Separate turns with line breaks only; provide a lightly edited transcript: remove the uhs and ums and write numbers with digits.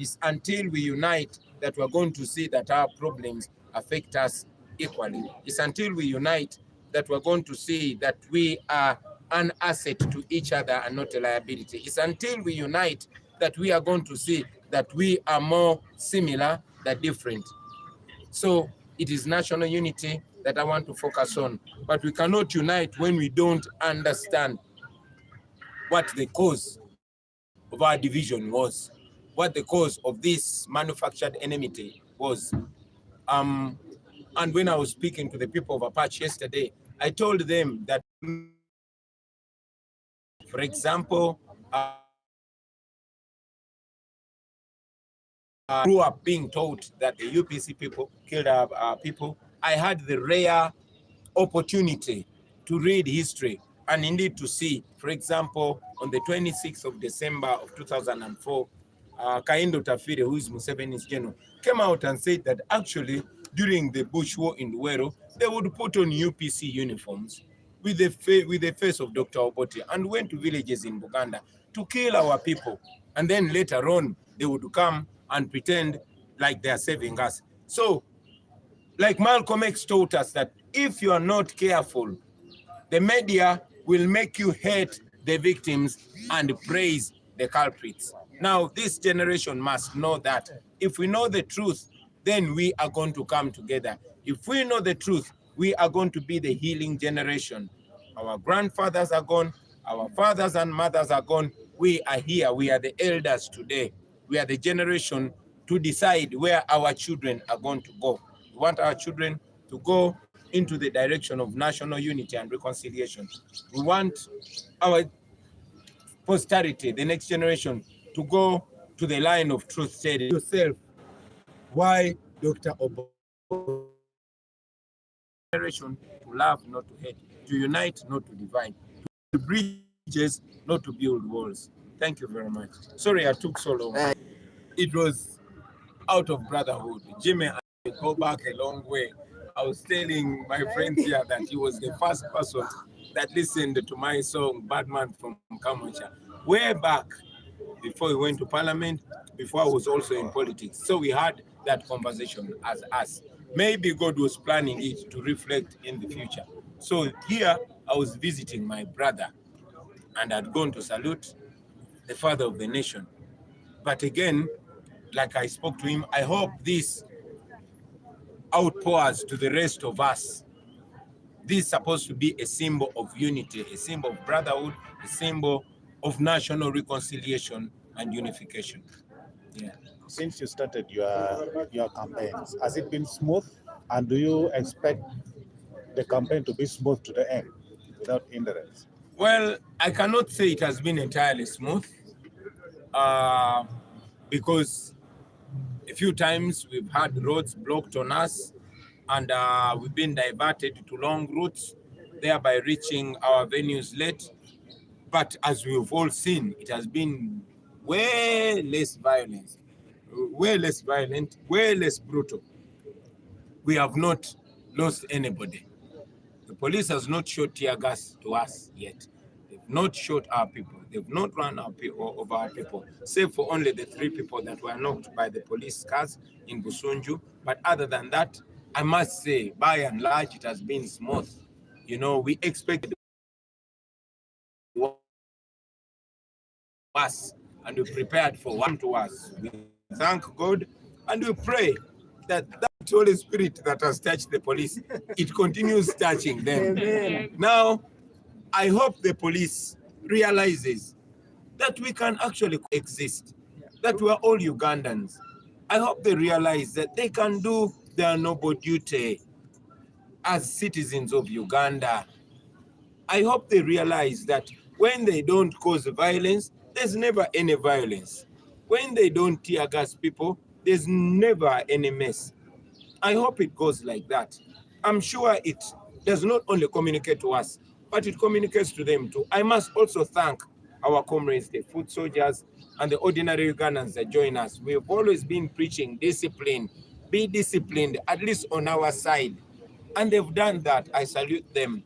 It's until we unite that we're going to see that our problems affect us equally. It's until we unite that we're going to see that we are an asset to each other and not a liability. It's until we unite that we are going to see that we are more similar than different. So it is national unity that I want to focus on. But we cannot unite when we don't understand what the cause of our division was, what the cause of this manufactured enmity was. And when I was speaking to the people of Apache yesterday, I told them that, for example, grew up being taught that the UPC people killed our people. I had the rare opportunity to read history and indeed to see, for example, on the 26th of December of 2004, Kaindo Tafire, who is Museveni's general, came out and said that actually during the Bush War in Luwero, they would put on UPC uniforms with the face of Dr. Obote and went to villages in Buganda to kill our people. And then later on, they would come and pretend like they are saving us. So, like Malcolm X taught us that if you are not careful, the media will make you hate the victims and praise the culprits. Now, this generation must know that if we know the truth, then we are going to come together. If we know the truth, we are going to be the healing generation. Our grandfathers are gone, our fathers and mothers are gone. We are here, we are the elders today. We are the generation to decide where our children are going to go. We want our children to go into the direction of national unity and reconciliation. We want our posterity, the next generation, to go to the line of truth. Say to yourself, why Dr. Obo? Generation to love, not to hate, to unite, not to divide, to build bridges, not to build walls. Thank you very much. Sorry I took so long. It was out of brotherhood. Jimmy, I go back a long way. I was telling my friends here that he was the first person that listened to my song, Bad Man from Kamocha, way back before he went to parliament, before I was also in politics. So we had that conversation as us. Maybe God was planning it to reflect in the future. So here I was visiting my brother and I'd gone to salute the father of the nation. But again, like I spoke to him, I hope this outpours to the rest of us. This is supposed to be a symbol of unity, a symbol of brotherhood, a symbol of national reconciliation and unification. Yeah.
Since you started your campaigns, has it been smooth? And do you expect the campaign to be smooth to the end without hindrance?
Well, I cannot say it has been entirely smooth because a few times we've had roads blocked on us and we've been diverted to long routes, thereby reaching our venues late. But as we've all seen, it has been way less violent, way less brutal. We have not lost anybody. The police has not shot tear gas to us yet. They've not shot our people. They've not run over our people, save for only the 3 people that were knocked by the police cars in Busunju. But other than that, I must say, by and large, it has been smooth. You know, we expected us and we prepared for one to us. We thank God and we pray that Holy Spirit that has touched the police, it continues touching them. Amen. Now, I hope the police realizes that we can actually coexist, that we are all Ugandans. I hope they realize that they can do their noble duty as citizens of Uganda. I hope they realize that when they don't cause violence, there's never any violence. When they don't tear gas people, there's never any mess. I hope it goes like that. I'm sure it does not only communicate to us, but it communicates to them too. I must also thank our comrades, the foot soldiers, and the ordinary Ugandans that join us. We've always been preaching discipline. Be disciplined, at least on our side. And they've done that. I salute them.